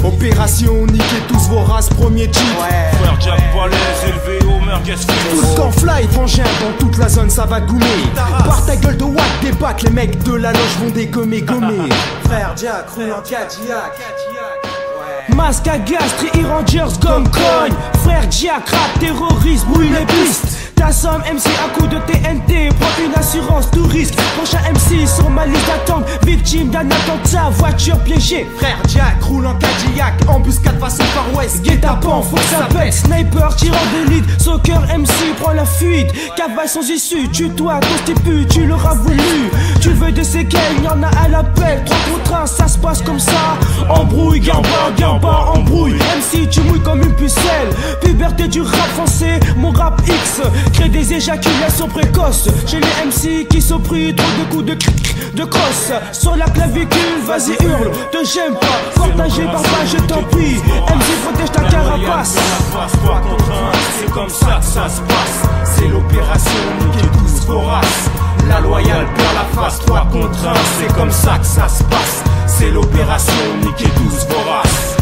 Opération niquer tous vos races, premier cheat. Frère Jack Balèze, élevé au merguez frites. Tout le camp fly, frangin, dans toute la zone ça va goumer. Par ta gueule de watt, débatte, les mecs de la loge vont dégommer, gommer. Frère Jack, roule en Cadillac. Masque à gaz, tri Rangers comme cogne. Frère Jack, rap, terroriste, brouille les pistes. T'assommes MC à coup de TNT, prends une assurance tout risque. Prochain MC sur ma liste d'attente, victime d'un attentat, voiture piégée. Frère Jack, roule en Cadillac, embuscade façon Far West. Guet-apens, faut que ça pète. Sniper, tireur d'élite, soccer MC, prends la fuite. Cavale sans issue, tue-toi, constipue, tu l'auras voulu. Tu veux des séquelles, y'en a à l'appel. 3 contre 1, ça se passe comme ça. Embrouille, gamba, embrouille. MC, tu mouilles comme une pucelle. Puberté du rap français, mon rap X crée des éjaculations précoces. Chez les MC qui sont pris trop de coups de crosse. Sur la clavicule, vas-y hurle, te j'aime pas. Partagé par pas, je t'en prie. MC protège ta carapace. 3 contre 1, c'est comme ça que ça se passe. C'est l'opération niquer tous vos races. La loyale perd la face, 3 contre 1, c'est comme ça que ça se passe. C'est l'opération niquer tous vos races.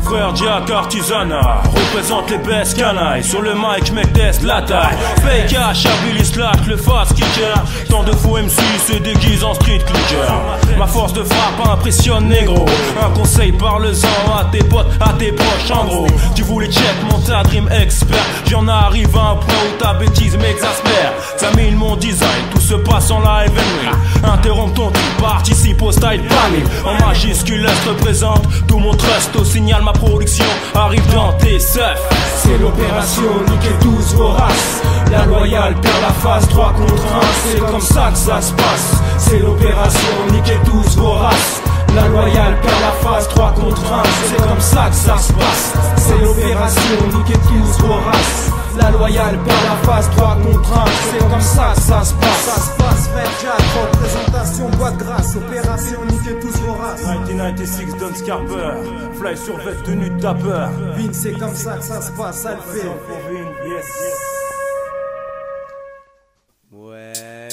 Frère Jack Artisanat représente les best canailles. Sur le mic, mec teste la taille. Fake cash, Abilis slash, le fast kicker. Tant de faux MC se déguisent en street clicker. Ma force de frappe impressionne négro. Un conseil, parle-en à tes potes, à tes proches en gros. Tu voulais check mon ta dream expert. J'en arrive à un point où ta bêtise m'exaspère. Ça mille mon design, tout se passe en live and real. Interromps ton truc, participe au style famille. En majuscule, je représente tout mon trust. Au signal, ma production arrive dans tes seufs. C'est l'opération niquer tous vos races. La loyale perd la face, 3 contre 1, c'est comme ça que ça se passe. C'est l'opération niquer tous vos races. La loyale perd la face, 3 contre 1, c'est comme ça que ça se passe. C'est l'opération niquer tous vos races. La loyale perd la face, 3 contre 1, c'est comme ça que ça se passe. Ça se passe, frère Jack, représentation, boîte grasse, opération niquer tous vos races. 1996 Don Scarper, fly sur veste tenue de tapeur. Vin, c'est comme ça que ça se passe, ça le fait.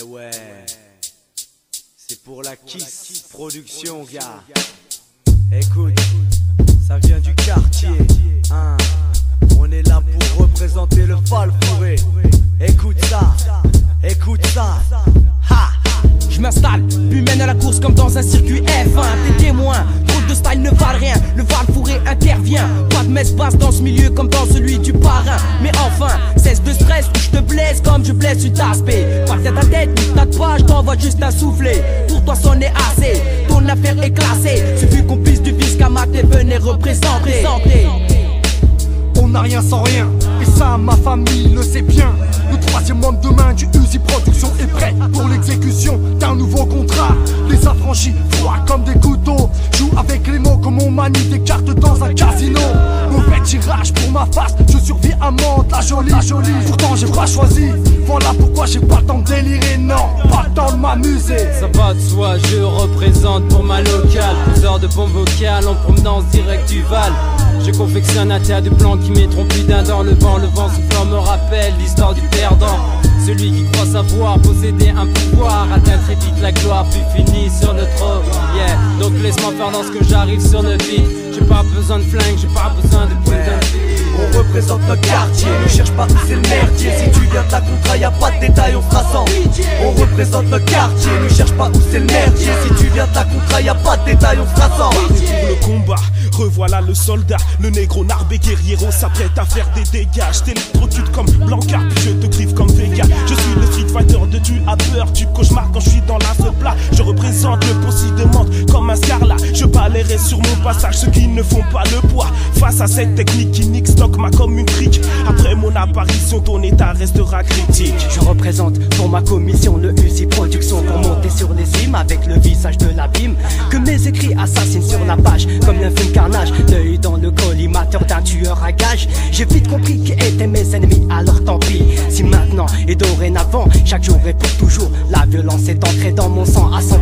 Ouais. C'est pour la Kiss Production, gars. Écoute, ça vient du quartier, hein. On est là pour représenter le Falfouré. Écoute ça, ha. Je m'installe, puis mène à la course comme dans un circuit F1. T'es témoin, trop de style ne valent rien. Le Falfouré intervient, pas de messe basse dans ce milieu comme dans celui du parrain. Mais enfin, cesse de stress, je te blesse comme je blesse une tasse P. Pas tête à tête, t'as pas, je t'envoie juste un soufflet. Pour toi c'en est assez, ton affaire est classée. Suffit qu'on pisse du fisc à mat et venez représenter. On n'a rien sans rien, et ça ma famille le sait bien. Le troisième homme de main du Uzi Production est prêt pour l'exécution d'un nouveau contrat. Les affranchis, froids comme des couteaux, joue avec les mots comme on manie des cartes dans un casino. Mauvais tirage pour ma face, je survis à Mantes, la jolie. Pourtant j'ai pas choisi, voilà pourquoi j'ai pas le temps de délirer. Non, pas le temps de m'amuser. Ça va de soi, je représente pour ma locale. Plusieurs de bombes vocales en provenance direct du Val. Je confectionne un tas de plans qui mettront plus d'un dans le vent. Le vent soufflant me rappelle l'histoire du perdant. Celui qui croit savoir posséder un pouvoir atteint très vite la gloire puis finit sur le trône. Yeah, donc laisse-moi faire dans ce que j'arrive sur le beat. J'ai pas besoin de flingue, j'ai pas besoin de pull d'un beat. On représente notre quartier, ne cherche pas où c'est le merdier. Si tu viens de la contrat, y'a pas de détails, on fera sans. On représente notre quartier, ne cherche pas où c'est le merdier. Si tu viens de la contrat, y'a pas de détails, on fera sans. Pour le combat, revoilà le soldat. Le négro narbé guerriero s'apprête à faire des dégâts. Je t'électrocute comme Blanca, puis je te griffe comme Vega. Je suis le street fighter de tu à peur, du cauchemar quand je suis dans la plat. Je représente le possible de menthe comme un scarlat. Je balayerai sur mon passage ceux qui ne font pas le poids. Face à cette technique qui nique stock ma comme une trique. Après mon apparition, ton état restera critique. Je représente pour ma commission le Uzi Production pour monter sur les cimes avec le visage de l'abîme. Que mes écrits assassinent sur la page comme un film carnage. L'œil dans le collimateur d'un tueur à gage. J'ai vite compris qui étaient mes ennemis, alors tant pis. Si maintenant et dorénavant, chaque jour et pour toujours, la violence est ancrée dans mon sang à 100%.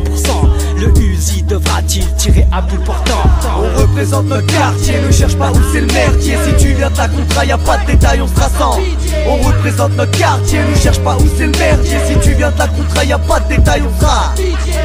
Le Uzi devra-t-il tirer à bout portant? On représente notre quartier, ne cherche pas où c'est le merdier. Si tu viens de la contrat, y'a pas de détails, on sera sans. On représente notre quartier, ne cherche pas où c'est le merdier. Si tu viens de la contrat, y'a pas de détails, on sera.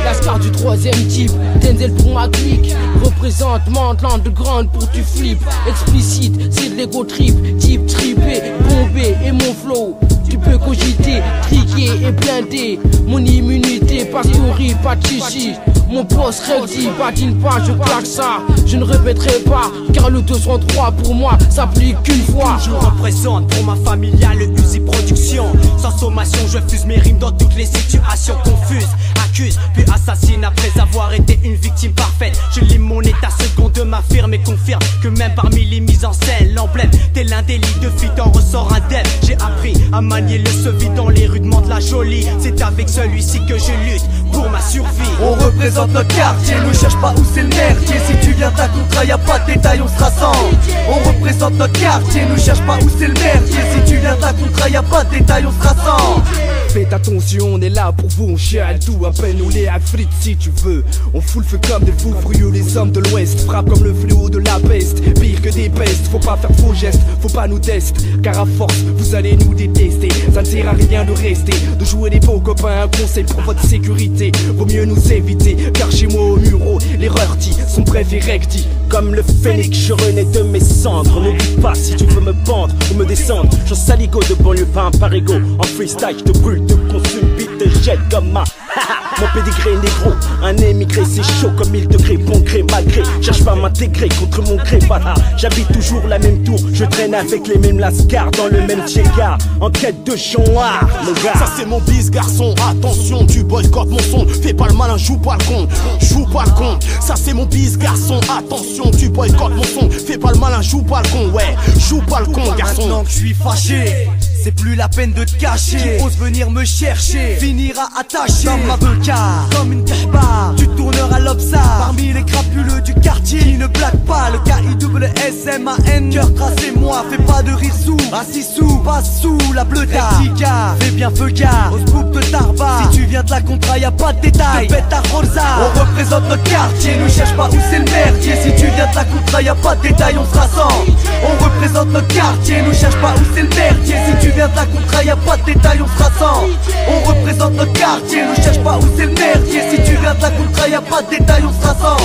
La star du troisième type, Denzel pour ma clique. Représente Mandland de grande pour tu flippes. Explicite, c'est de l'ego trip. Type tripé, bombé et mon flow. Tu peux cogiter, triquer et blinder. Mon immunité, pas story, pas de chichi. Mon poste recti, patine pas, je claque ça. Je ne répéterai pas, car le 203 pour moi s'applique qu'une fois. Je représente pour ma familiale le Uzi Production. Sans sommation, je fuse mes rimes dans toutes les situations confuses. Accuse, puis assassine après avoir été une victime parfaite. Je lis mon état second de m'affirme et confirme que même parmi les mises en scène, l'emblème tel un délit de fit en ressort indemne. J'ai appris à manier le sevi dans les rudements de la jolie. C'est avec celui-ci que je lutte pour ma survie. On représente notre quartier, ne cherche pas où c'est le merdier. Si tu viens ta contrat, y'a pas de détails, on sera sans. On représente notre quartier, ne cherche pas où c'est le merdier. Si tu viens ta contrat, y'a pas de détails, on sera sans. Faites attention, on est là pour vous, on chiale tout, à peine on les afrite si tu veux. On fout le feu comme des fous furieux, les hommes de l'ouest frappent comme le fléau de la peste, pire que des pestes. Faut pas faire faux gestes, faut pas nous tester, car à force vous allez nous détester. Ça ne sert à rien de rester, de jouer des faux copains. Un conseil pour votre sécurité, vaut mieux nous éviter, car chez moi au Muro, l'erreur dit, son préféré dit. Comme le phénix, je renais de mes cendres. N'oublie pas si tu veux me pendre ou me descendre. J'en saligo de banlieue, pas un par ego. En freestyle, je te brûle, te consume, beat, te jette comme ma. Mon pédigré négro, un émigré, c'est chaud comme 1000 degrés. Bon gré, malgré, cherche pas à m'intégrer contre mon gré. Voilà, j'habite toujours la même tour. Je traîne avec les mêmes lascars dans le même Tchégard. En quête de chouard, mon gars. Ça c'est mon bis, garçon. Attention, tu boycottes mon son. Fais pas le malin, joue pas le con. Joue pas le con. Ça c'est mon bis, garçon. Attention, tu boycottes mon son. Fais pas le malin, joue pas le con. Ouais, joue pas le con, garçon. Maintenant que je suis fâché, c'est plus la peine de te cacher. Qui ose venir me chercher finira attaché comme ma beca, comme une kahba. Tu tourneras l'obsa parmi les crapuleux du quartier qui ne blague pas. Le KIWSMAN, cœur tracé moi. Fais pas de rire sous, assis sous, pas sous la bleuta. Fais bien feu gars, au scoop de Tarba. Si tu viens de la contrat, y'a pas de détails. Te pète ta rosa. On représente notre quartier, ne cherche pas où c'est le merdier. Si tu viens de la contrat, y'a pas de détails, on sera sans. On représente notre quartier, ne cherche pas où c'est le merdier. Si tu viens de la contrat, y'a pas de détails, on sera sans. On représente notre quartier, ne cherche pas où c'est le merdier. Si tu viens de la contrat, y'a pas de détails, on sera sans.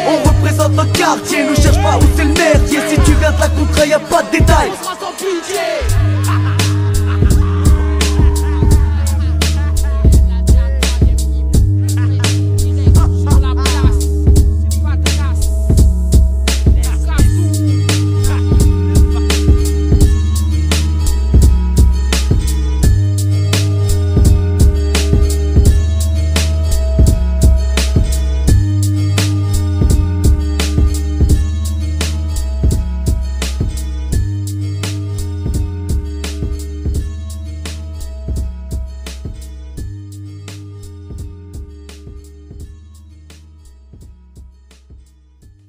On représente notre quartier, ne cherche pas où c'est le merdier. Si tu viens de la contrat, y'a pas de détails.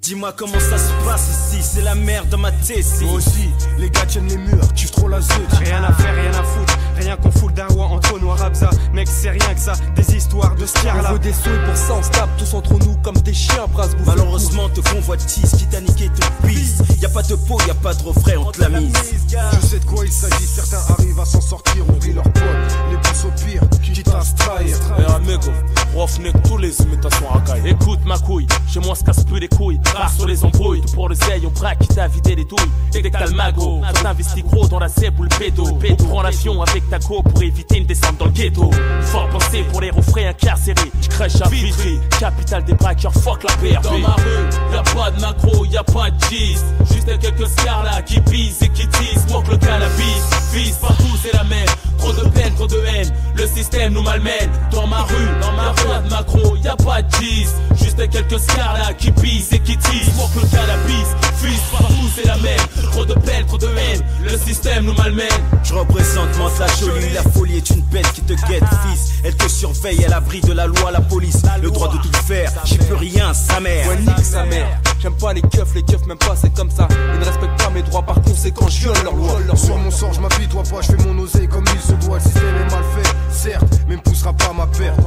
Dis-moi comment ça se passe ici, c'est la merde dans ma tête. Moi aussi, les gars tiennent les murs, kiffent trop la zeut. Rien à faire, rien à foutre, rien qu'on fout d'un roi en trône ou Rabza. Mec, c'est rien que ça, des histoires de scar là. On veut des sous et pour ça on se tape tous entre nous comme des chiens, brasse bouffe. Malheureusement te convoitise, quitte à niquer te bise. Y'a pas de peau, y'a pas de refrain, on te la mise. Je sais de quoi il s'agit, certains arrivent à s'en sortir, oublient leurs potes. Les boss au pire, quitte à se trahir. Eh amigo, refnec tous les imitations à caille. Écoute ma couille, chez moi se casse plus les couilles. Rare sur les embrouilles, tout pour le zeille, on braque, quitte à vider les douilles. Et dès que t'as le magot, t'investis gros dans la zèbre ou le pédo. On prend l'avion avec ta go pour éviter une descente dans le ghetto. Fort pensé pour les refrains incarcérés. J'crèche à Vitry, capitale des braqueurs, fuck la PRP. Dans ma rue, y'a pas de macro, y'a pas de cheese. Juste quelques scars là qui pisent et qui teasent. Smoke le cannabis, vise partout c'est la même. Trop de peine, trop de haine, le système nous malmène. Dans ma rue, y'a pas de macro, y'a pas de cheese. Juste quelques scars là qui pisent et qui teasent. Smoke le cannabis, vise partout c'est la même. Trop de peine, trop de haine, le système nous malmène. Je représente Mante la jolie, la folie est une bête qui te guette, fils. Elle te surveille à l'abri de la loi, la police, le droit de tout faire. J'y peux rien, sa mère. Ouais, nique sa mère. J'aime pas les keufs même pas, c'est comme ça. Ils ne respectent pas mes droits, par conséquent, je viole leur loi. Sur mon sort, je m'apitoie pas, je fais mon oseille comme il se doit. Le système est mal fait, certes, mais me poussera pas à ma perte.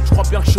Je crois bien que je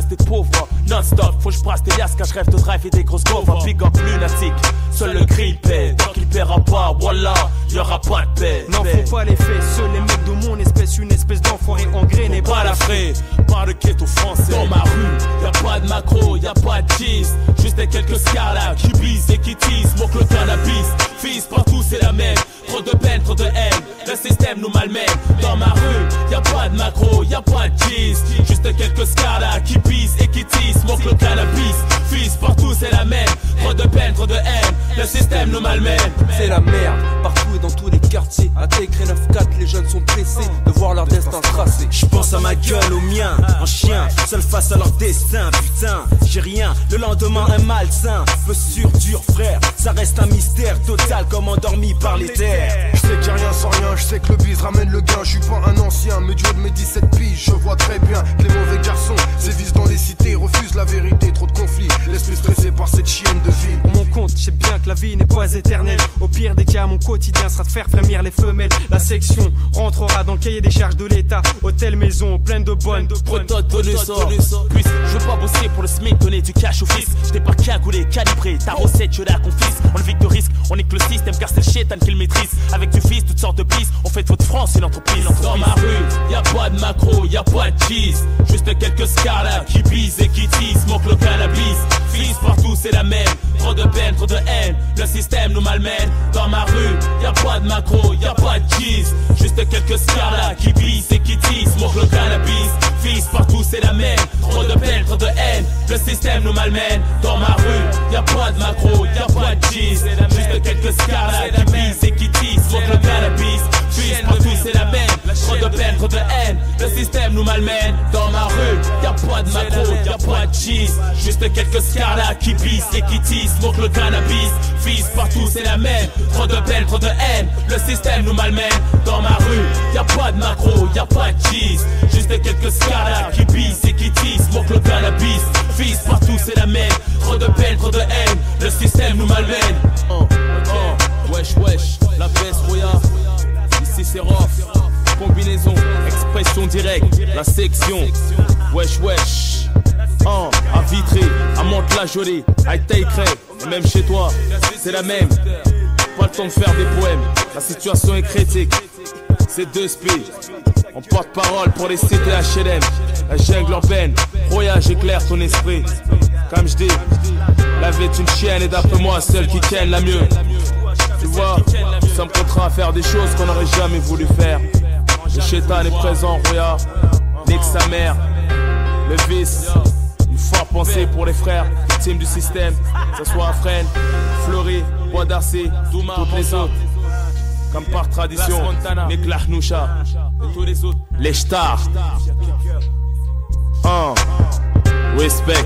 menace d'être pauvre. Non-stop, faut que je brasse des liasses car je rêve de drive et des grosses gaufres. Un big up lunatique, seul le grill paie. Tant qu'il paiera pas, voilà, y'aura pas de paix. N'en font pas les faits, seuls les mecs de mon espèce, une espèce d'enfoiré engrainé. Pas la frais, pas de ghetto français. Dans ma rue, y'a pas de macro, y'a pas de cheese. Juste des quelques scarlas qui bisent et qui teasent. Mon le cannabis, fils partout c'est la même. Trop de peine, trop de haine, le système nous malmène. Dans ma rue, y'a pas de macro, y'a pas de cheese. Juste quelques scarlas qui pisent et qui tissent. Mon le cannabis, fils partout c'est la même. Trop de peine, trop de haine, le système nous malmène. C'est la merde, partout et dans tous les quartiers. À Técré 9-4, les jeunes sont pressés de voir leur destin tracé. Je pense à ma gueule, au mien, en chien, seul face à leur destin. Putain, j'ai rien, le lendemain un malsain. Peu sûr, dur frère, ça reste un mystère total comme endormi par les terres. Je sais qu'il y a rien sans rien, je sais que le bise ramène le gain. Je suis pas un ancien, mais du haut de mes 17 piges, je vois très bien que les mauvais garçons sévissent dans les cités, refusent la vérité, trop de conflits, l'esprit stressé par cette chienne de vie. Pour mon compte, je sais bien que la vie n'est pas éternelle. Au pire des cas, mon quotidien sera de faire frémir les femelles. La section rentrera dans le cahier des charges de l'État. Hôtel, maison, pleine de bonnes Protote, bonus, puis je veux pas bosser pour le SMIC, donner du cash au fils. J't'ai pas cagoulé, calibré, ta recette je la confisque. On évite de risque, on nique le système car c'est le chétan qui le maîtrise. Avec du fils, toutes sortes de bis, on fait de votre France une entreprise. Dans ma rue, y'a pas de macro, y'a pas de cheese. Juste quelques scarlas qui bisent et qui tissent. Manque le cannabis, fils partout c'est la même. Trop de peine, trop de haine, le système nous malmène. Dans ma rue, y'a pas de macro, y'a pas de cheese. Juste quelques scarlas qui bisent et qui tissent. Manque le cannabis, fils partout c'est la même. Trop de peine, trop de haine, le système nous malmène. Dans ma rue, y'a pas de macro, y'a pas de cheese. Juste quelques scarlas qui bisent et qui tissent. Manque le cannabis, fils partout c'est la même. Trop de peine, trop de haine, le système nous malmène. Dans ma rue, y'a pas de macro, y'a pas de cheese. Juste quelques scarlas qui pissent et qui tissent. Smoke le cannabis, fils partout c'est la même. Trop de peine, trop de haine, le système nous malmène. Dans ma rue, y'a pas de macro, y'a pas de cheese. Juste quelques scarlas qui pissent et qui tissent. Smoke le cannabis, fils partout c'est la même. Trop de peine, trop de haine, le système nous malmène. Wesh wesh, la baisse Roya, ici c'est Rof. Combinaison, expression directe, la section. Wesh wesh, à Vitré, à Mantes-la-Jolie, à Técré, et même chez toi, c'est la même. Pas le temps de faire des poèmes, la situation est critique. C'est 2 speed, on porte parole pour les cités HLM. La jungle en peine, Roya j'éclaire ton esprit. Comme je dis, la vie est une chienne et d'après moi, celle qui tienne la mieux. Tu vois, nous sommes contraints à faire des choses qu'on n'aurait jamais voulu faire. Le chétan est présent, Roya, nique sa mère. Le vice, une forte pensée pour les frères, victimes du système. Que ce soit Afren, Fleury, Bois d'Arcy, toutes les autres. Comme par tradition, nique l'Arnoucha et tous les autres. Les stars. Respect.